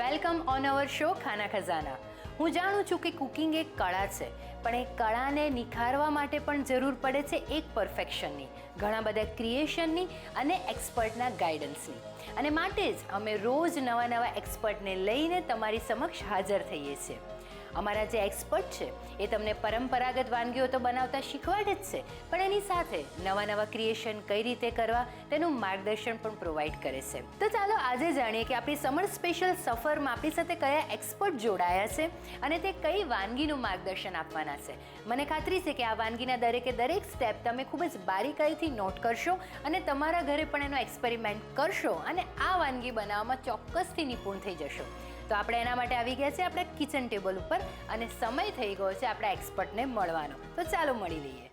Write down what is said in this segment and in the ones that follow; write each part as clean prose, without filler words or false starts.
Welcome on hour show ખાના ખજાના. હું જાણું છું કે કુકિંગ એક કળા છે, પણ એ કળાને નિખારવા માટે પણ જરૂર પડે છે એક પરફેક્શનની, ઘણા બધા ક્રિએશનની અને એક્સપર્ટના ગાઈડન્સની. અને માટે જ અમે રોજ નવા નવા એક્સપર્ટને લઈને તમારી સમક્ષ હાજર થઈએ છીએ. અમારા જે એક્સપર્ટ છે એ તમને પરંપરાગત વાનગીઓ તો બનાવતા શીખવાડે જ છે, પણ એની સાથે નવા નવા ક્રિએશન કઈ રીતે કરવા તેનું માર્ગદર્શન પણ પ્રોવાઈડ કરે છે. તો ચાલો આજે જાણીએ કે આપણી સમર સ્પેશિયલ સફરમાં આપણી સાથે કયા એક્સપર્ટ જોડાયા છે અને તે કઈ વાનગીનું માર્ગદર્શન આપવાના છે. મને ખાતરી છે કે આ વાનગીના દરેકે દરેક સ્ટેપ તમે ખૂબ જ બારીકાઈથી નોટ કરશો અને તમારા ઘરે પણ એનો એક્સપેરિમેન્ટ કરશો અને આ વાનગી બનાવવામાં ચોક્કસથી નિપુણ થઈ જશો. તો આપણે એના માટે આવી ગયા છે આપણે કિચન ટેબલ ઉપર અને સમય થઈ ગયો છે આપણા એક્સપર્ટને મળવાનો. તો ચાલો મળી લઈએ.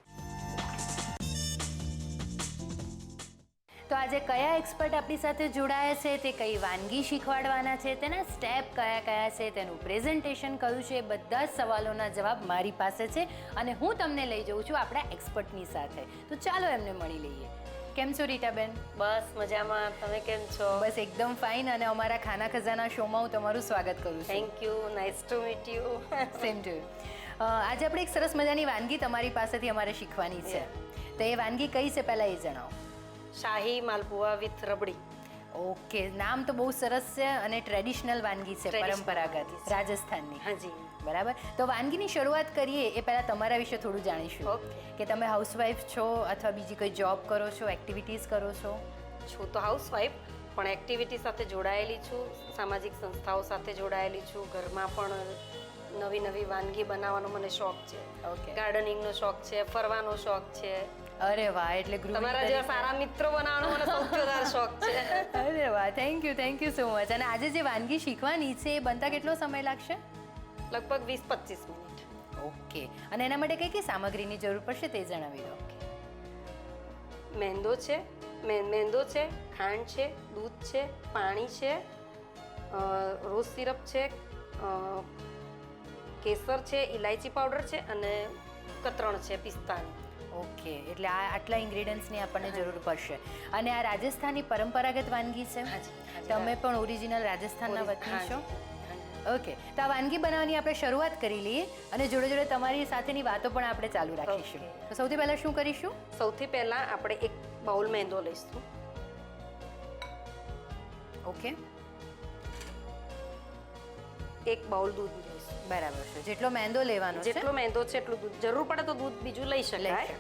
તો આજે કયા એક્સપર્ટ આપણી સાથે જોડાયા છે, તે કઈ વાનગી શીખવાડવાના છે, તેના સ્ટેપ કયા કયા છે, તેનું પ્રેઝન્ટેશન કયું છે, એ બધા જ સવાલોના જવાબ મારી પાસે છે અને હું તમને લઈ જઉં છું આપણા એક્સપર્ટની સાથે. તો ચાલો એમને મળી લઈએ. કેમ છો રીટાબેન? બસ મજામાં. તમે કેમ છો? બસ એકદમ ફાઇન. અને અમારા ખાના ખજાના શોમાં હું તમારું સ્વાગત કરું છું. Thank you. Nice to meet you. Same to you. આજે આપણે એક સરસ મજાની વાનગી તમારી પાસેથી અમારે શીખવાની છે. તો એ વાનગી કઈ છે પહેલાં એ જણાવો. શાહી માલપુઆ વિથ રબડી. ઓકે, નામ તો બહુ સરસ છે અને ટ્રેડિશનલ વાનગી છે, પરંપરાગત રાજસ્થાનની. હાજી. બરાબર. તો વાનગીની શરૂઆત કરીએ એ પહેલાં તમારા વિશે થોડું જાણીશું. ઓકે. કે તમે હાઉસવાઈફ છો અથવા બીજી કોઈ જોબ કરો છો, એક્ટિવિટીઝ કરો છો? છું તો હાઉસવાઈફ, પણ એક્ટિવિટી સાથે જોડાયેલી છું, સામાજિક સંસ્થાઓ સાથે જોડાયેલી છું. ઘરમાં પણ નવી નવી વાનગી બનાવવાનો મને શોખ છે. ઓકે. ગાર્ડનિંગનો શોખ છે, ફરવાનો શોખ છે. અરે વાહ, એટલે તમારા જેવા સારા મિત્રો બનાવવાનો મને સૌથી વધારે શોખ છે. અરે વાહ, થેન્ક યુ સો મચ. અને આજે જે વાનગી શીખવાની છે એ બનતા કેટલો સમય લાગશે? લગભગ 20-25 મિનિટ. ઓકે. અને એના માટે કઈ કઈ સામગ્રીની જરૂર પડશે તે જણાવી દો. મેંદો છે, ખાંડ છે, દૂધ છે, પાણી છે, રોઝ સિરપ છે, કેસર છે, ઇલાયચી પાવડર છે અને કતરણ છે પિસ્તાની. ઓકે, એટલે આ આટલા ઇન્ગ્રેડિયન્ટ્સની આપણને જરૂર પડશે. અને આ રાજસ્થાની પરંપરાગત વાનગી છે. તમે પણ ઓરિજિનલ રાજસ્થાનના વતની છો? ઓકે. તો આ વાનગી બનાવવાની આપણે શરૂઆત કરી લઈએ અને જોડે જોડે તમારી સાથેની વાતો પણ આપણે ચાલુ રાખીશું. તો સૌથી પહેલાં શું કરીશું? સૌથી પહેલાં આપણે એક બાઉલ મેંદો લઈશું. ઓકે. એક બાઉલ દૂધ લઈશું. બરાબર છે. જેટલો મેંદો લેવાનો છે, જેટલો મેંદો છે એટલું દૂધ. જરૂર પડે તો દૂધ બીજું લઈ શકાય.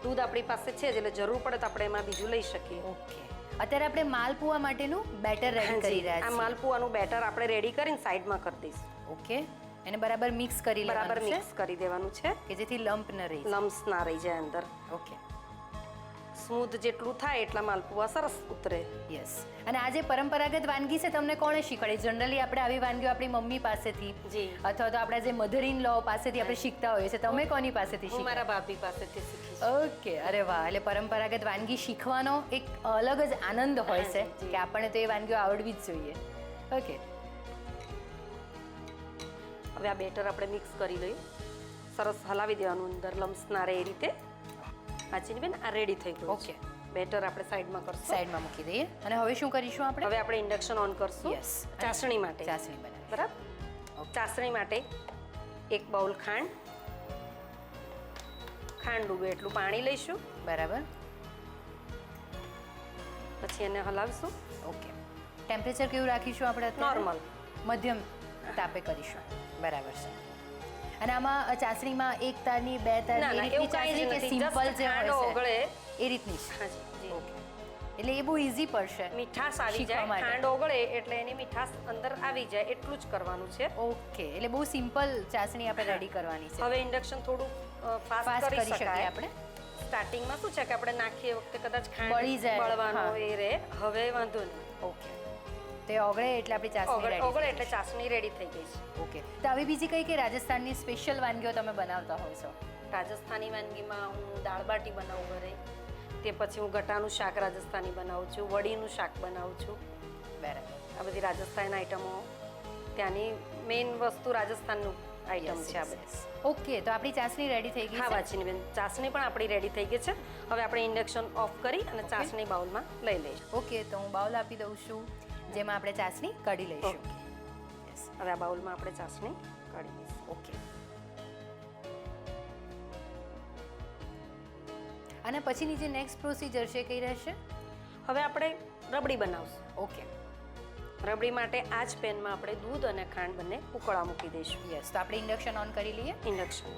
દૂધ આપણી પાસે છે જ એટલે જરૂર પડે તો આપણે એમાં બીજું લઈ શકીએ. ઓકે. અત્યારે આપણે માલપુઆ માટેનું બેટર રેડી કરી રહ્યા આ છીએ. માલપુઆનું બેટર આપણે રેડી કરીને સાઈડમાં કરી દઈશું. ઓકે. એને બરાબર મિક્સ કરી બરાબર લેવાનું છે મિક્સ કરી દેવાનું છે કે જેથી લમ્પ ન રહી. લમ્સ ના રહી જાય અંદર. ઓકે. સ્મૂથ જેટલું થાય એટલા માલપુઆ સરસ ઉતરે. યસ. અને આ જે પરંપરાગત વાનગી છે તમને કોણે શીખવાડી? જનરલી આપણે આવી વાનગીઓ આપણી મમ્મી પાસેથી જી. અથવા તો આપણા જે મધર ઇન લો પાસેથી આપણે શીખતા હોઈએ છીએ. તમે કોની પાસેથી હું શીખ્યા? મારા ભાભી પાસેથી શીખી. ઓકે. અરે વાહ. એટલે પરંપરાગત વાનગી શીખવાનો એક અલગ જ આનંદ હોય છે કે આપણને તો એ વાનગીઓ આવડવી જ જોઈએ. ઓકે. હવે આ બેટર આપણે મિક્સ કરી લઈએ. સરસ હલાવી દેવાનું અંદર લમ્સ ના રહે એ રીતે. હાચીની બેન, આ રેડી થઈ ગયું. ઓકે. બેટર આપણે સાઈડમાં કરશું. સાઈડમાં મૂકી દઈએ. અને હવે શું કરીશું આપણે? હવે આપણે ઇન્ડક્શન ઓન કરશું. યસ. ચાસણી માટે. ચાસણી બનાવી. બરાબર. ચાસણી માટે એક બાઉલ ખાંડ ડૂબે એટલું પાણી લઈશું. બરાબર. પછી એને હલાવીશું. ઓકે. ટેમ્પરેચર કેવું રાખીશું આપણે? નોર્મલ. મધ્યમ તાપે કરીશું. બરાબર છે. અને આમાં ચાસણીમાં એક તારની, બે તારની એ રીતની ચાસણી કે સિમ્પલ જે હોય ઓગળે એ રીતની જ? હાજી જી. ઓકે. એટલે એ બહુ ઈઝી પડશે. મીઠાશ આવી શીખવા જાય, માટે. ખાંડ ઓગળે એટલે એની મીઠાશ અંદર આવી જાય એટલું જ કરવાનું છે. ઓકે. એટલે બહુ સિમ્પલ ચાસણી આપણે રેડી કરવાની છે. હવે ઇન્ડક્શન થોડું ફાસ્ટ ફાસ્ટ કરી કરી શકીએ શકાય. આપણે. સ્ટાર્ટિંગમાં શું છે કે આપણે નાખીએ વખતે કદાચ ખાંડ બળી જાય. બળવાનો હા. એ રહે. હવે વાંધો નહીં. ઓકે. તે ઓગળે એટલે આપણી ચાસણી રેડી. ઓગળે એટલે ચાસણી રેડી થઈ ગઈ છે. ઓકે. તો આવી બીજી કઈ કઈ રાજસ્થાનની સ્પેશિયલ વાનગીઓ તમે બનાવતા હોવ છો? રાજસ્થાની વાનગીમાં હું દાળ બાટી બનાવું ઘરે. તે પછી હું ગટાનું શાક રાજસ્થાની બનાવું છું, વડીનું શાક બનાવું છું. બરાબર. આ બધી રાજસ્થાન આઈટમો, ત્યાંની મેઇન વસ્તુ રાજસ્થાનનું આઈટમ છે આ બધી. ઓકે. તો આપણી ચાસણી રેડી થઈ ગઈ હા છે. વાંચીની બેન, ચાસણી પણ આપણી રેડી થઈ ગઈ છે. હવે આપણે ઇન્ડક્શન ઓફ કરી અને ચાસણી બાઉલમાં લઈ લઈશું. ઓકે. તો હું બાઉલ આપી દઉં છું જેમાં આપણે ચાસણી કાઢી લઈશું. ઓકે. હવે આ બાઉલમાં આપણે ચાસણી કાઢી દઈશું. ઓકે. અને પછીની જે નેક્સ્ટ પ્રોસિજર છે કઈ રહેશે? હવે આપણે રબડી બનાવશું. ઓકે. રબડી માટે આ જ પેનમાં આપણે દૂધ અને ખાંડ બંને ઉકળવા મૂકી દઈશું. યસ, તો આપણે ઇન્ડક્શન ઓન કરી લઈએ. ઇન્ડક્શન.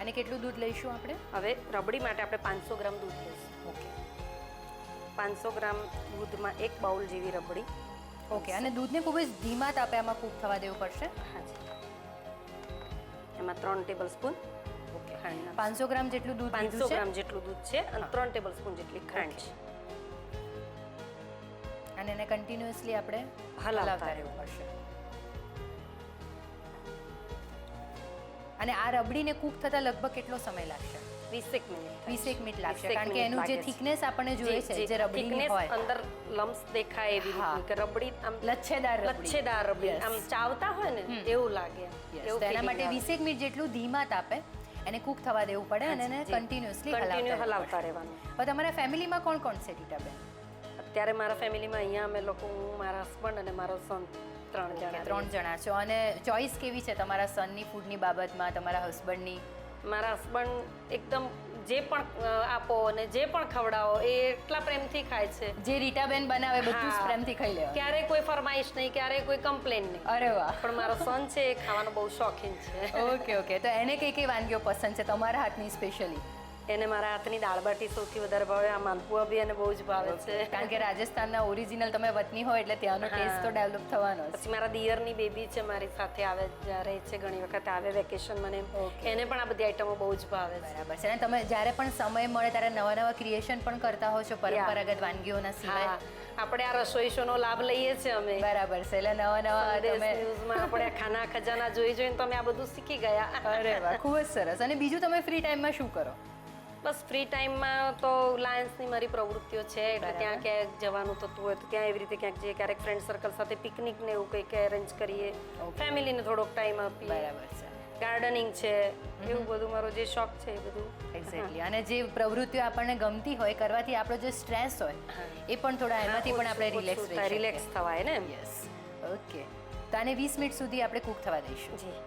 અને કેટલું દૂધ લઈશું આપણે? હવે રબડી માટે આપણે 500 ગ્રામ દૂધ લઈશું. ઓકે. 500 ગ્રામ દૂધમાં 1 બાઉલ જેવી રબડી. ઓકે. અને દૂધને ખૂબ જ ધીમા તાપે આમાં કૂક થવા દેવું પડશે. હાજી. એમાં 3 ટેબલ સ્પૂન ઓકે. ખાંડ નાખીશું. 500 ગ્રામ જેટલું દૂધ 500 લીધું છે. ગ્રામ જેટલું દૂધ છે અને 3 ટેબલ સ્પૂન જેટલી ખાંડ છે. અને એને કન્ટિન્યુઅસલી આપણે હલાવતા રહેવું પડશે. અને આ રબડીને કૂક થતા લગભગ કેટલો સમય લાગશે? 20 મિનિટ. 20 મિનિટ લાગશે, 20 કારણ કે મિનિટ એનું જે લાગે છે. થિકનેસ આપણને જોઈએ છે, જે રબડીની thickness હોય, અંદર લમ્સ દેખાય એવી હા. રીતની કે રબડી આમ લચ્છેદાર રબડી. લચ્છેદાર રબડી Yes. આમ ચાવતા હોય ને એવું લાગે. Yes. એવું તો એના feeling માટે આવે. 20 મિનિટ જેટલું ધીમા તાપે એને કૂક થવા દેવું પડે અને એને જી. કન્ટિન્યુઅસલી Continue હલાવતા હલાવતા રહેવાનું. હવે તમારા ફેમિલીમાં કોણ કોણ છે રીટાબેન? અત્યારે મારા ફેમિલીમાં અહીંયા અમે લોકો, હું, મારા હસબન્ડ અને મારો સન 3 જણા. 3 જણા છો. અને ચોઈસ કેવી છે તમારા સનની ફૂડની બાબતમાં, તમારા હસબન્ડની? મારા હસબન્ડ એકદમ જે પણ આપો અને જે પણ ખવડાવો એ એટલા પ્રેમથી ખાય છે. જે રીટાબેન બનાવે બધું જ હા. પ્રેમથી ખાઈ લેવા. ક્યારેય કોઈ ફરમાઈશ નહીં, ક્યારેય કોઈ કમ્પ્લેન નહીં. અરે વાહ. પણ મારો સન છે એ ખાવાનો બહુ શોખીન છે. Okay okay. તો એને કઈ કઈ વાનગીઓ પસંદ છે તમારા હાથની સ્પેશિયલી? એને મારા હાથની દાળ બાટી સૌથી વધારે ભાવે. આ માલપુઆ બી એને બહુ જ ભાવે છે. કારણ કે રાજસ્થાનના ઓરિજિનલ તમે વતની હોય એટલે ત્યાંનો ટેસ્ટ તો ડેવલપ થવાનો જ. પછી મારા દિયરની બેબી છે, મારી સાથે આવે, રહે છે, ઘણી વખત આવે વેકેશન મને. Okay. એને પણ આ બધી આઈટમો બહુ જ ભાવે છે. બરાબર છે. અને તમે જ્યારે પણ સમય મળે ત્યારે નવા નવા ક્રિએશન પણ કરતા હો છો પરંપરાગત વાનગીઓના સિવાય? હા, આપણે આ રસોઈ શોનો લાભ લઈએ છીએ અમે. બરાબર છે. એટલે નવા નવા સંદેશ તમે ન્યૂઝમાં આપણે આ ખાના ખજાના જોઈને તમે આ બધું શીખી ગયા. અરે વાહ, ખૂબ જ સરસ. અને બીજું તમે ફ્રી ટાઈમમાં શું કરો? બસ ફ્રી ટાઈમમાં તો લાયન્સની મારી પ્રવૃત્તિઓ છે, એટલે ત્યાં ક્યાંક જવાનું થતું હોય તો ત્યાં એવી રીતે ક્યાંક જઈએ. ક્યારેક ફ્રેન્ડ સર્કલ સાથે પિકનિક ને એવું કંઈક અરેન્જ કરીએ. ફેમિલીને થોડોક ટાઈમ આપીએ. બરાબર છે. ગાર્ડનિંગ છે, એવું બધું મારો જે શોખ છે એ બધું. એક્ઝેક્ટલી. અને જે પ્રવૃત્તિઓ આપણને ગમતી હોય કરવાથી આપણો જે સ્ટ્રેસ હોય એ પણ થોડા એમાંથી પણ આપણે રિલેક્સ થવાય ને. યસ. ઓકે. તો આને 20 મિનિટ સુધી આપણે કૂક થવા દઈશું. જી.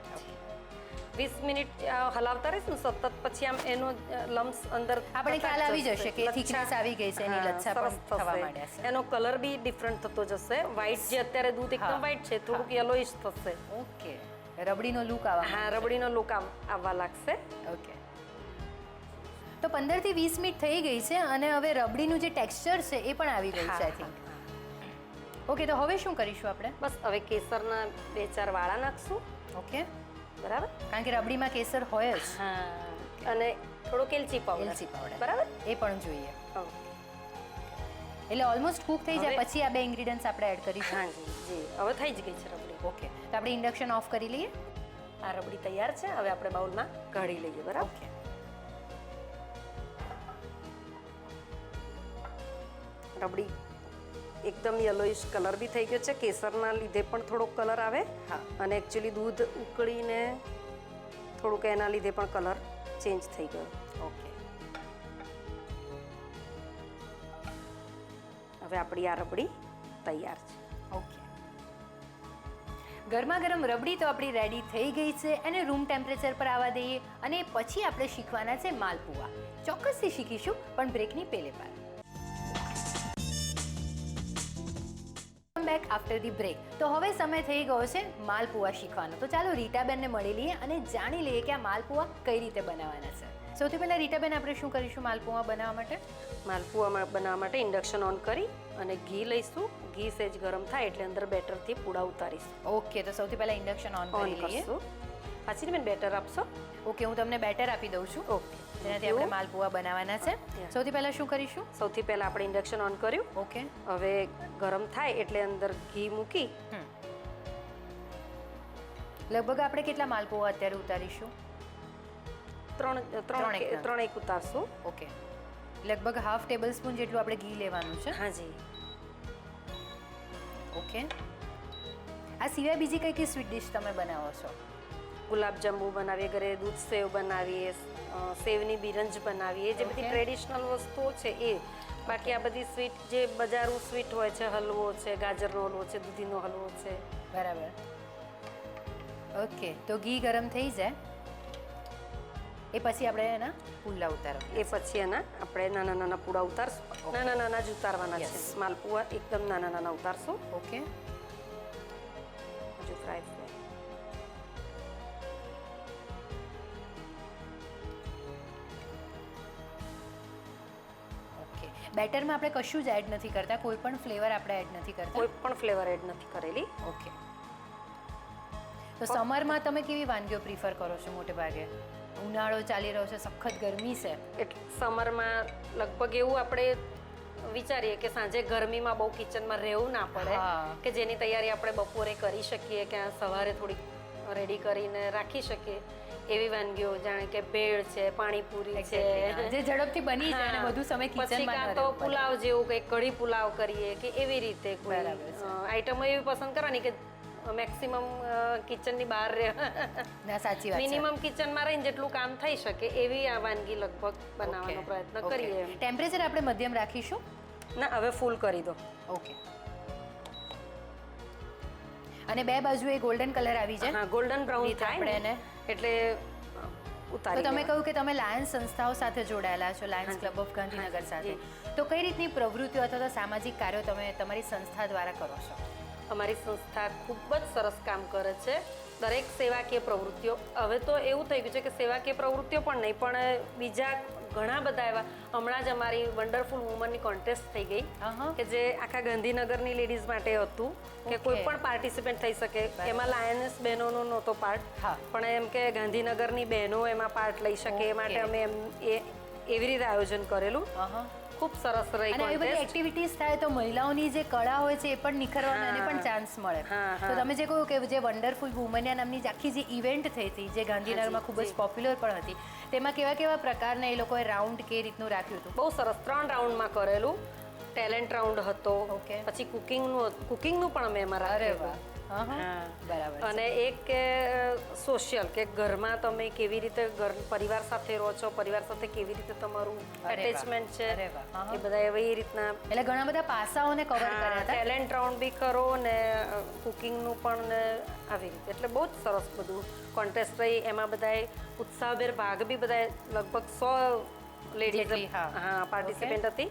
20 મિનિટ હલાવતા રહીશું સતત. પછી આમ એનો લમ્સ અંદર આપણે ખ્યાલ આવી જશે કે લચ્છા. થિકનેસ આવી ગઈ છે, એની હા, લચ્છા સરસ પણ થવા થશે. માંડ્યા છે. એનો કલર બી ડિફરન્ટ થતો જશે. વ્હાઈટ જે અત્યારે દૂધ એકદમ વ્હાઈટ છે, થોડુંક યલોઇશ થશે. ઓકે. રબડીનો લુક આવવા હા, રબડીનો લુક આવવા લાગશે. ઓકે. તો 15 થી 20 મિનિટ થઈ ગઈ છે અને હવે રબડીનું જે ટેક્સચર છે એ પણ આવી ગયું છે, આઈ થિંક. ઓકે. તો હવે શું કરીશું આપણે? બસ હવે કેસરના 2-4 વાળા નાખશું. ઓકે. બરાબર. કારણ કે રબડીમાં કેસર હોય જ. હા, અને થોડુંક એલચી પાવડર. એલચી પાવડર. બરાબર. એ પણ જોઈએ. ઓકે. એટલે ઓલમોસ્ટ કૂક થઈ જાય હવે- પછી આ બે ઇન્ગ્રીડિયન્ટ્સ આપણે એડ કરીશું. હા જી જી, હવે થઈ જ ગઈ છે રબડી. ઓકે. તો આપણે ઇન્ડક્શન ઓફ કરી લઈએ. આ રબડી તૈયાર છે. હવે આપણે બાઉલમાં કાઢી લઈએ. બરાબર. ઓકે. રબડી એકદમ યલોઇશ કલર બી થઈ ગયો છે. કેસરના લીધે પણ થોડોક કલર આવે. હા. અને એકચ્યુઅલી દૂધ ઉકળીને થોડુંક એના લીધે પણ કલર ચેન્જ થઈ ગયો. ઓકે. હવે આપણી આ રબડી તૈયાર છે. ઓકે. ગરમા ગરમ રબડી તો આપણી રેડી થઈ ગઈ છે. એને રૂમ ટેમ્પરેચર પર આવવા દઈએ અને પછી આપણે શીખવાના છે માલપુઆ. ચોક્કસથી શીખીશું, પણ બ્રેકની પહેલે પાર. Back after the break. તો હવે સમય થઈ ગયો છે માલપુઆ શીખવાનો. તો ચાલો રીટાબેનને મળી લઈએ અને જાણી લઈએ કે આ માલપુઆ કઈ રીતે બનાવવાના છે. સૌથી પહેલાં રીટાબેન આપણે શું કરીશું માલપુઆ બનાવવા માટે? માલપુઆ બનાવવા માટે ઇન્ડક્શન ઓન કરી અને ઘી લઈશું. ઘી સહેજ ગરમ થાય એટલે અંદર બેટરથી પૂડા ઉતારીશું. ઓકે. તો સૌથી પહેલાં ઇન્ડક્શન ઓન કરી લઈએ. પાછી બેન બેટર આપશો? ઓકે. હું તમને બેટર આપી દઉં છું, ઓકે. જેનાથી આપણે માલપુઆ બનાવવાના છે. સૌથી પહેલાં શું કરીશું? સૌથી પહેલા આપણે ઇન્ડક્શન ઓન કર્યું. ઓકે. હવે ગરમ થાય એટલે અંદર ઘી મૂકી લગભગ આપણે કેટલા માલપુઆ અત્યારે ઉતારીશું? ત્રણ એક ઉતારશું. ઓકે. લગભગ હાફ ટેબલ સ્પૂન જેટલું આપણે ઘી લેવાનું છે. હા જી. ઓકે. આ સિવાય બીજી કઈ કઈ સ્વીટ ડિશ તમે બનાવો છો? ગુલાબજાંબુ બનાવીએ ઘરે, દૂધ સેવ બનાવીએ, સેવની બિરંજ બનાવીએ, જે બધી Okay. ટ્રેડિશનલ વસ્તુઓ છે એ. બાકી આ બધી સ્વીટ જે બજારું સ્વીટ હોય છે, હલવો છે, ગાજરનો હલવો છે, દૂધીનો હલવો છે. બરાબર. ઓકે, તો ઘી ગરમ થઈ જાય એ પછી આપણે એના પુલ્લા ઉતારવા. એ પછી એના આપણે નાના નાના પૂડા ઉતારશું. નાના નાના જ ઉતારવાના છે. માલપુઆ એકદમ નાના નાના ઉતારશું. ઓકે. હજુ ફ્રાય થાય. બેટરમાં આપણે કશું જ એડ નથી કરતા, કોઈ પણ ફ્લેવર આપણે એડ નથી કરતા. કોઈ પણ ફ્લેવર એડ નથી કરેલી. ઓકે. તો સમરમાં તમે કેવી વાનગીઓ પ્રિફર કરો છો મોટે ભાગે? ઉનાળો ચાલી રહ્યો છે, સખત ગરમી છે, એટલે સમરમાં લગભગ એવું આપણે વિચારીએ કે સાંજે ગરમીમાં બહુ કિચનમાં રહેવું ના પડે, કે જેની તૈયારી આપણે બપોરે કરી શકીએ, કે સવારે થોડીક રેડી કરીને રાખી શકીએ એવી વાનગીઓ, જાણે કે ભેળ છે, પાણીપુરી છે, જે ઝડપથી બની જાય અને વધુ સમય કિચનમાં પછી કાં તો પુલાવ જેવું કંઈક કઢી પુલાવ કરીએ કે એવી રીતે કોઈ આઈટમો એવી પસંદ કરવાની કે મેક્સિમમ કિચનની બહાર રહે. ના, સાચી વાત છે. મિનિમમ કિચનમાં રહીને જેટલું કામ થઈ શકે એવી આ વાનગી લગભગ બનાવવાનો પ્રયત્ન કરીએ. ટેમ્પરેચર આપણે મધ્યમ રાખીશું? ના, હવે ફૂલ કરી દો. ઓકે. અને બે બાજુએ ગોલ્ડન કલર આવી જાય. હા, ગોલ્ડન બ્રાઉન થાય આપણે એને એટલે ઉતારી. તો તમે કહ્યું કે તમે લાયન્સ સંસ્થાઓ સાથે જોડાયેલા છો, લાયન્સ ક્લબ ઓફ ગાંધીનગર સાથે. તો કઈ રીતની પ્રવૃત્તિઓ અથવા તો સામાજિક કાર્યો તમે તમારી સંસ્થા દ્વારા કરો છો? અમારી સંસ્થા ખૂબ જ સરસ કામ કરે છે. દરેક સેવાકીય પ્રવૃત્તિઓ, હવે તો એવું થઈ ગયું છે કે સેવાકીય પ્રવૃત્તિઓ પણ નહીં, પણ બીજા ઘણા બધા એવા, હમણાં જ અમારી વન્ડરફુલ વુમનની કોન્ટેસ્ટ થઈ ગઈ કે જે આખા ગાંધીનગરની લેડીઝ માટે હતું કે કોઈ પણ પાર્ટિસિપેન્ટ થઈ શકે. એમાં લાયન્સ બહેનોનો નહોતો પાર્ટ, પણ એમ કે ગાંધીનગરની બહેનો એમાં પાર્ટ લઈ શકે એ માટે અમે એવી રીતે આયોજન કરેલું. ખૂબ સરસ રહી. અને એ બધી એક્ટિવિટીઝ થાય તો મહિલાઓની જે કળા હોય છે એ પણ નિખરવાનો એને પણ ચાન્સ મળે. તો તમે જે કહ્યું કે જે વન્ડરફુલ વુમનિયા નામની આખી જે ઇવેન્ટ થઈ હતી, જે ગાંધીનગરમાં ખૂબ જ પોપ્યુલર પણ હતી, તેમાં કેવા કેવા પ્રકારના એ લોકોએ રાઉન્ડ કે રીતનું રાખ્યું હતું? બહુ સરસ 3 રાઉન્ડમાં કરેલું. ટેલેન્ટ રાઉન્ડ હતો, પછી કુકિંગનું પણ અમે એમાં રાખ્યું. બરાબર. અને એક કે સોશિયલ, કે ઘરમાં તમે કેવી રીતે પરિવાર સાથે રહો છો, પરિવાર સાથે કેવી રીતે તમારું એટેચમેન્ટ છે, એ બધા એવી રીતના, એટલે ઘણા બધા પાસાઓને કવર કર્યા હતા. ટેલેન્ટ રાઉન્ડ બી કરો ને કુકિંગનું પણ ને આવી રીતે. એટલે બહુ જ સરસ બધું કોન્ટેસ્ટ રહી. એમાં બધાએ ઉત્સાહભેર ભાગ બી બધાએ લગભગ 100 લેડીઝ પાર્ટિસિપેન્ટ હતી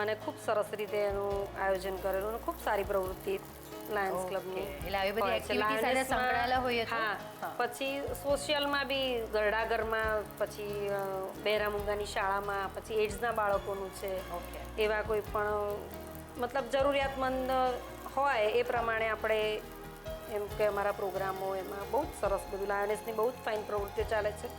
અને ખૂબ સરસ રીતે એનું આયોજન કરેલું અને ખૂબ સારી પ્રવૃત્તિ લાયન્સ ક્લબની. એટલે આવી બધી એક્ટિવિટી સાથે સંકળાયેલા હોઈએ તો. પછી સોશિયલમાં બી ગરડાગરમાં, પછી બહેરા મૂંગાની શાળામાં, પછી એડ્સના બાળકોનું છે, એવા કોઈ પણ મતલબ જરૂરિયાતમંદ હોય એ પ્રમાણે આપણે એમ કે અમારા પ્રોગ્રામો એમાં બહુ જ સરસ બધું. લાયન્સની બહુ જ ફાઇન પ્રવૃત્તિઓ ચાલે છે.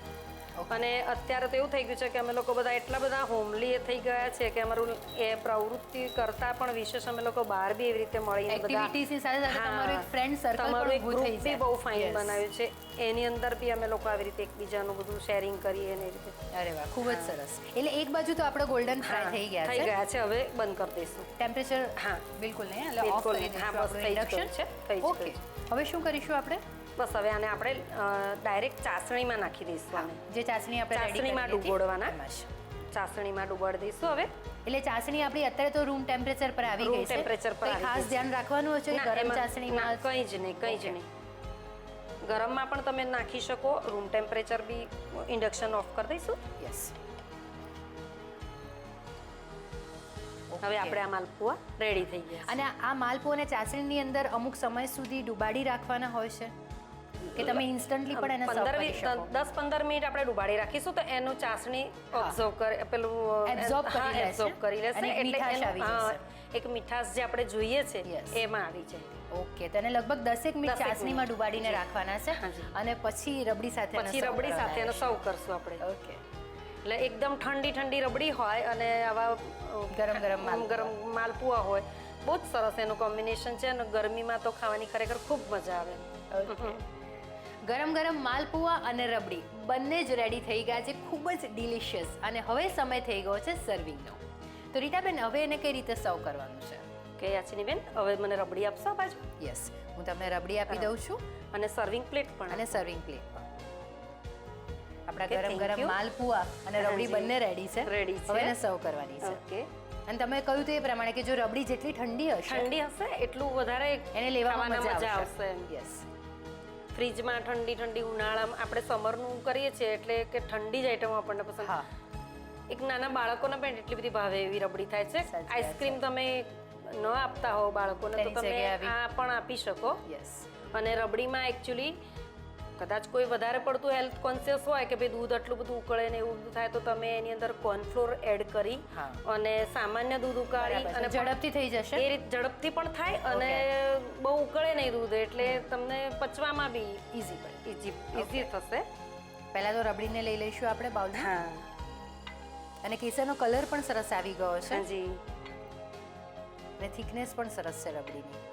અને અત્યારે તો એવું થઈ ગયું છે કે અમે લોકો બધા એટલા બધા હોમલી થઈ ગયા છે કે અમારું એ પ્રવૃત્તિ કરતા પણ વિશેષ અમે લોકો બહાર બી એવી રીતે મળીને એક્ટિવિટીઝની સાથે સાથે તમારું એક ફ્રેન્ડ સર્કલ તમારું એક ગ્રુપ બી બહુ ફાઇન બનાવ્યું છે. એની અંદર બી અમે લોકો આવી રીતે એકબીજાનું બધું શેરિંગ કરીએ ને એ રીતે. અરે વાહ, ખૂબ જ સરસ. એટલે એક બાજુ તો આપણો ગોલ્ડન ફ્રાય થઈ ગયા છે. હવે બંધ કરી દઈશું. ટેમ્પરેચર બિલકુલ નહીં, એટલે ઓફ કરી દઈશું આપણું ઇન્ડક્શન. ઓકે, હવે શું કરીશું આપણે? બસ હવે આને આપણે ડાયરેક્ટ ચાસણીમાં નાખી દઈશું. જે ચાસણી આપણે ચાસણીમાં ડૂબોડવાના, ચાસણીમાં ડૂબાડી દઈશું હવે. એટલે ચાસણી આપણી અત્યારે તો રૂમ ટેમ્પરેચર પર આવી ગઈ છે. ટેમ્પરેચર પર ખાસ ધ્યાન રાખવાનું છે કે ગરમ ચાસણીમાં કંઈ જ નહીં. ગરમમાં પણ તમે નાખી શકો, રૂમ ટેમ્પરેચર બી. ઇન્ડક્શન ઓફ કરી દઈશું. યસ. હવે આપણે આ માલપુઆ રેડી થઈ ગયા. અને આ માલપુઆને ચાસણીની અંદર અમુક સમય સુધી ડુબાડી રાખવાના હોય છે કે તમે ઇન્સ્ટન્ટલી પણ એને સર્વ કરી શકો? 10-15 મિનિટ આપણે ડુબાડી રાખીશું તો એનું ચાસણી એબ્ઝોર્બ કરી લેશે. એટલે એક મીઠાશ જે આપણે જોઈએ છે એમાં આવી જાય. ઓકે, તો એને લગભગ 10 મિનિટ ચાસણીમાં ડુબાડીને રાખવાના છે અને પછી રબડી સાથે એને સર્વ કરશું આપણે. ઓકે. એટલે એકદમ ઠંડી રબડી હોય અને આવા ગરમ માલપુઆ હોય, બહુ જ સરસ એનું કોમ્બિનેશન છે અને ગરમીમાં તો ખાવાની ખરેખર ખૂબ મજા આવે. ગરમ માલપુઆ અને રબડી બંને જ રેડી થઈ ગયા છે, ખૂબ જ ડિલિશિયસ. અને હવે સમય થઈ ગયો છે સર્વિંગનો. તો રીટાબેન, હવે એને કઈ રીતે સર્વ કરવાનું છે? કે યાચીનીબેન, હવે મને રબડી આપશો આ બાજુ? યસ, હું તમને રબડી આપી દઉં છું અને સર્વિંગ પ્લેટ પણ. આપણા ગરમ માલપુઆ અને રબડી બંને રેડી છે. હવે એને સર્વ કરવાની છે. ઓકે. અને તમે કહ્યું તો એ પ્રમાણે કે જો રબડી જેટલી ઠંડી હશે એટલું વધારે એને લેવામાં ખાવામાં મજા આવશે. યસ. ફ્રીજમાં ઠંડી ઉનાળામાં આપણે સમરનું કરીએ છીએ એટલે કે ઠંડી જ આઈટમ આપણને પસંદ. હા. એક નાના બાળકોને પણ એટલી બધી ભાવે એવી રબડી થાય છે. સાચી વાત આઈસ્ક્રીમ તમે ન આપતા હો બાળકોને તો તેની તમે જગ્યાએ આ પણ આપી શકો. યસ. અને રબડીમાં એકચ્યુઅલી કદાચ કોઈ વધારે પડતું હેલ્થ કોન્શિયસ હોય કે ભાઈ દૂધ આટલું બધું ઉકળે ને એવું બધું થાય તો તમે એની અંદર કોર્નફ્લોર એડ કરી હા. અને સામાન્ય દૂધ ઉકાળી બરાબર છે. અને ઝડપથી થઈ જશે. એ રીતે ઝડપથી પણ થાય અને બહુ ઉકળે નહીં દૂધ એટલે તમને પચવામાં બી ઈઝી થશે. પહેલા તો રબડીને લઈ લઈશું આપણે બાઉલમાં. હા. અને કેસરનો કલર પણ સરસ આવી ગયો છે જી. અને થિકનેસ પણ સરસ છે રબડીની.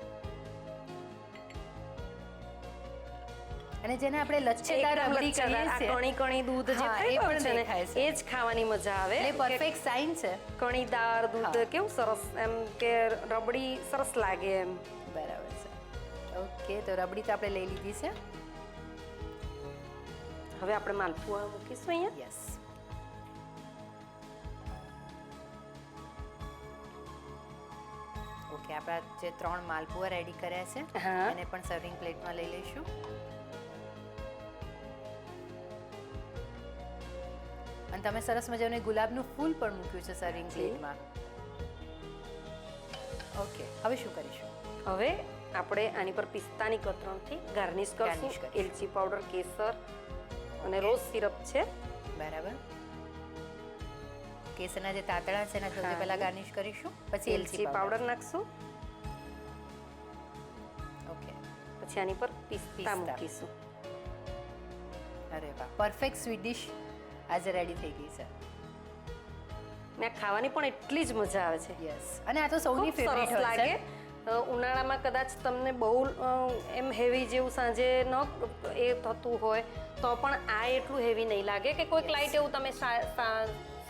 અને જેને આપણે લચ્છેદાર રબડી કહીએ છીએ, કણી કણી દૂધ જે હા, થઈ એ ગયું પણ છે ને દેખાય છે. એ જ ખાવાની મજા આવે. એટલે પરફેક્ટ સાઇન છે. કણીદાર દૂધ હા. કેવું સરસ એમ કે રબડી સરસ લાગે એમ. બરાબર છે. ઓકે, તો રબડી તો આપણે લઈ લીધી છે. હવે આપણે માલપુઆ મૂકીશું અહીંયા. યસ. ઓકે, આપણા જે 3 માલપુઆ રેડી કર્યા છે હા. એને પણ સર્વિંગ પ્લેટમાં લઈ લઈશું. અને તમે સરસ મજાનું ગુલાબનું ફૂલ પણ મૂક્યું છે સર્વિંગ પ્લેટમાં. ઓકે, હવે શું કરીશું? હવે આપણે આની પર પિસ્તાની કતરણથી ગાર્નિશ Garnish કરશું. કરીશું. એલચી પાવડર, કેસર અને રોઝ સિરપ છે. બરાબર. કેસરના જે તાતણા છે એના સૌથી હા. પહેલા ગાર્નિશ કરીશું, પછી એલચી પાવડર નાખશું. ઓકે. પછી આની પર પિસ્તા પિસ્તા. મૂકીશું. અરે વાહ, પરફેક્ટ સ્વીટ ડિશ આજે રેડી થઈ ગઈ છે. ને આ ખાવાની પણ એટલી જ મજા આવે છે. યસ. અને આ તો સૌની ખૂબ સરસ ફેવરિટ લાગે. લાગે. ઉનાળામાં કદાચ તમને બહુ એમ હેવી જેવું સાંજે ન એ થતું હોય તો પણ આ એટલું હેવી નહીં લાગે કે કોઈક લાઈટ એવું તમે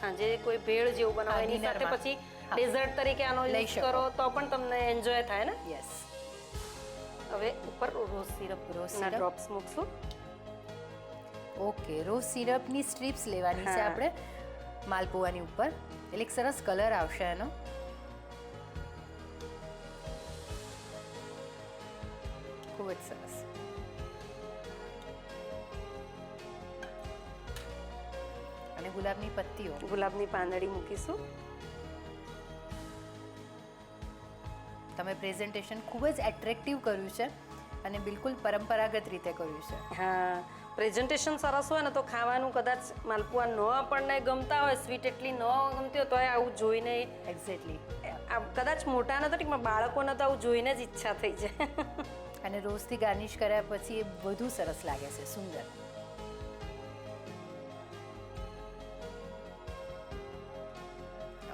સાંજે કોઈ ભેળ જેવું બનાવો એની સાથે dinnerમાં. પછી હા. ડેઝર્ટ તરીકે આનો લઈ યુઝ શકો. કરો તો પણ તમને એન્જોય થાય ને. યસ. હવે ઉપર રોઝ સિરપના syrup. ડ્રોપ્સ મૂકશું. ઓકે, રોઝ સિરપની સ્ટ્રીપ્સ લેવાની છે હા. આપણે માલપુઆની ઉપર, એટલે એક સરસ કલર આવશે એનો. ખૂબ જ સરસ. અને ગુલાબની પત્તીઓ. ગુલાબની પાંદડી મૂકીશું. તમે પ્રેઝન્ટેશન ખૂબ જ એટ્રેક્ટિવ કર્યું છે અને બિલકુલ પરંપરાગત રીતે કર્યું છે. હા, પ્રેઝન્ટેશન સરસ હોય ને તો ખાવાનું કદાચ માલપુઆ ન આપણને ગમતા હોય, સ્વીટ એટલી ન ગમતી હોય તો આવું જોઈને એક્ઝેક્ટલી. કદાચ મોટા નથી ઠીક, બાળકોને તો આવું જોઈને જ ઈચ્છા થઈ જાય. અને રોઝથી ગાર્નિશ કર્યા પછી એ વધુ સરસ લાગે છે, સુંદર.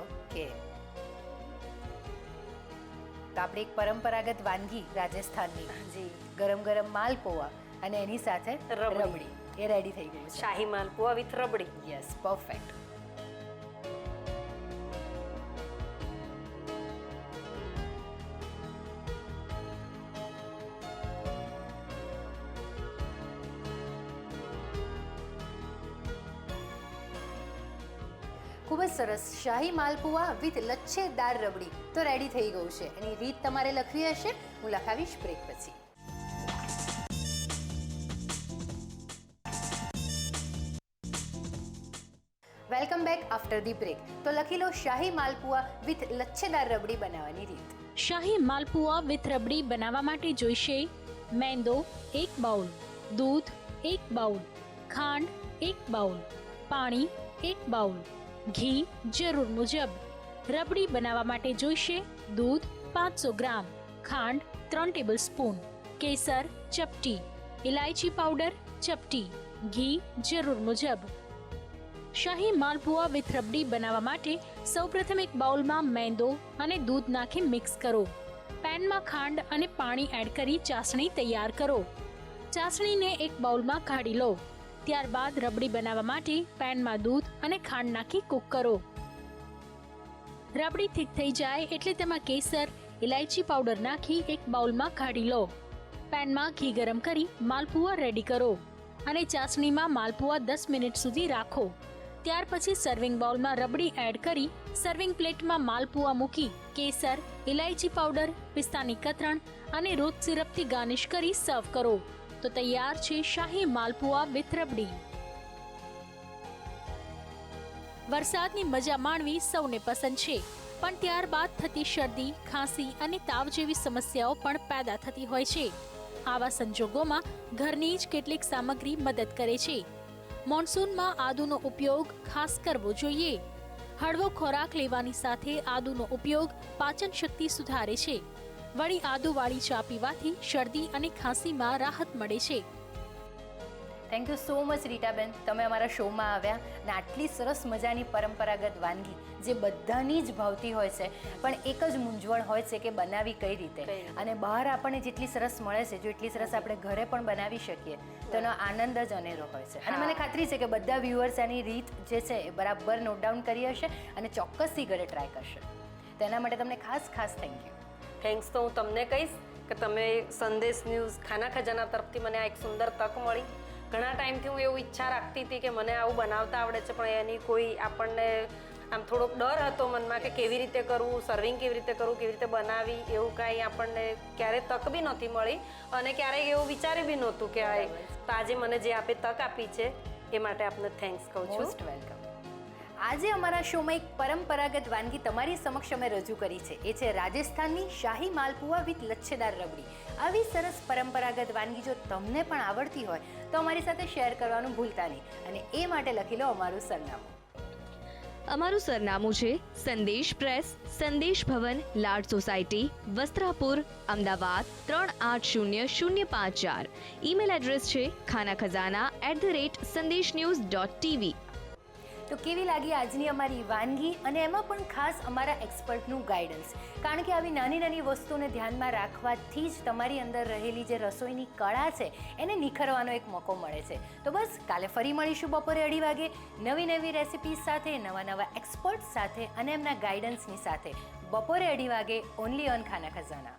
ઓકે, તો આપણે એક પરંપરાગત વાનગી રાજસ્થાનની જી. ગરમ ગરમ માલપોવા અને એની સાથે રબડી. રબડી એ રેડી થઈ ગયું છે. શાહી malpua with rabri. Yes, perfect. ખૂબ જ સરસ શાહી માલપુઆ વિથ લચ્છેદાર રબડી તો રેડી થઈ ગયું છે. એની રીત તમારે લખવી હશે, હું લખાવીશ બ્રેક પછી. Welcome back after the break. તો લખી લો શાહી માલપુઆ વિથ લચ્છેદાર રબડી બનાવવાની રીત. શાહી માલપુઆ વિથ રબડી બનાવવા માટે જોઈશે મેંદો 1 બાઉલ, દૂધ 1 બાઉલ, ખાંડ 1 બાઉલ, પાણી 1 બાઉલ, ઘી જરૂર મુજબ. રબડી બનાવવા માટે જોઈશે દૂધ 500 ગ્રામ, ખાંડ 3 ટેબલસ્પૂન, કેસર ચપટી, ઇલાયચી પાવડર ચપટી, ઘી જરૂર મુજબ. શાહી માલપુઆ વિથ રબડી બનાવવા માટે સૌપ્રથમ એક બાઉલમાં મેંદો અને દૂધ નાખી મિક્સ કરો. પેનમાં ખાંડ અને પાણી એડ કરી ચાસણી તૈયાર કરો. ચાસણીને એક બાઉલમાં કાઢી લો. ત્યારબાદ રબડી બનાવવા માટે પેનમાં દૂધ અને ખાંડ નાખી કૂક કરો. રબડી થીક થઈ જાય એટલે તેમાં કેસર, ઇલાયચી પાવડર નાખી એક બાઉલમાં કાઢી લો. પેનમાં ઘી ગરમ કરી માલપુઆ રેડી કરો અને ચાસણીમાં માલપુઆ 10 મિનિટ સુધી રાખો. ત્યાર પછી સર્વિંગ બાઉલમાં રબડી એડ કરી સર્વિંગ પ્લેટમાં માલપુઆ મૂકી કેસર, ઇલાયચી પાવડર, પિસ્તાની કતરણ અને રોઝ સિરપથી ગાર્નિશ કરી સર્વ કરો તો તૈયાર છે શાહી માલપુઆ વિથ રબડી. વરસાદની મજા માણવી સૌને પસંદ છે, પણ ત્યારબાદ થતી શરદી, ખાંસી અને તાવ જેવી સમસ્યાઓ પણ પેદા થતી હોય છે. આવા સંજોગોમાં ઘરની જ કેટલીક સામગ્રી મદદ કરે છે. મોન્સૂનમાં આદુનો ઉપયોગ ખાસ કરવો જોઈએ. હળવો ખોરાક લેવાની સાથે આદુનો ઉપયોગ પાચન શક્તિ સુધારે છે. વળી આદુવાળી ચા પીવાથી શરદી અને ખાંસીમાં રાહત મળે છે. Thank you so much Ritaben, તમે અમારા શોમાં આવ્યા અને આટલી સરસ મજાની પરંપરાગત વાનગી જે બધાની જ ભાવતી હોય છે, પણ એક જ મૂંઝવણ હોય છે કે બનાવી કઈ રીતે. અને બહાર આપણને જેટલી સરસ મળે છે, જો એટલી સરસ આપણે ઘરે પણ બનાવી શકીએ તો એનો આનંદ જ અનેરો હોય છે. અને મને ખાતરી છે કે બધા વ્યુઅર્સ આની રીત જે છે એ બરાબર નોટ ડાઉન કરી હશે અને ચોક્કસથી ઘરે ટ્રાય કરશે. તેના માટે તમને ખાસ થેન્ક યુ. થેન્ક્સ તો હું તમને કહીશ કે તમે સંદેશ ન્યૂઝ ખાના ખજાના તરફથી મને આ એક સુંદર તક મળી. ઘણા ટાઈમથી હું એવું ઈચ્છા રાખતી હતી કે મને આવું બનાવતા આવડે છે, પણ એની કોઈ આપણને આમ થોડોક ડર હતો મનમાં કે કેવી રીતે કરવું, સર્વિંગ કેવી રીતે કરવું, કેવી રીતે બનાવી, એવું કાંઈ આપણને ક્યારેય તક બી નહોતી મળી અને ક્યારેય એવું વિચારી બી નહોતું કે તો આજે મને જે આપે તક આપી છે એ માટે આપને થેન્ક્સ કહું છું. Most welcome. આજે અમારા શોમાં એક પરંપરાગત વાનગી તમારી સમક્ષ અમે રજૂ કરી છે. એ છે રાજસ્થાનની શાહી માલપુઆ વિથ લચ્છેદાર રબડી. આવી સરસ પરંપરાગત વાનગી જો તમને પણ આવડતી હોય તો અમારી સાથે શેર કરવાનું ભૂલતા નહીં, અને એ માટે લખી લો અમારું સરનામું. અમારું સરનામું છે સંદેશ પ્રેસ, સંદેશ ભવન, લાડ society, Vastrapur, Ahmedabad 380054. Email address છે khanakhazana@sandesh-news.tv. તો કેવી લાગી આજની અમારી વાનગી, અને એમાં પણ ખાસ અમારા એક્સપર્ટનું ગાઈડન્સ. કારણ કે આવી નાની નાની વસ્તુને ધ્યાનમાં રાખવાથી જ તમારી અંદર રહેલી જે રસોઈની કળા છે એને નિખરવાનો એક મોકો મળે છે. તો બસ કાલે ફરી મળીશું બપોરે 2:30 વાગે નવી રેસિપીઝ સાથે, નવા એક્સપર્ટ સાથે અને એમના ગાઈડન્સની સાથે. બપોરે 2:30 વાગે ઓનલી ઓન ખાના ખજાના.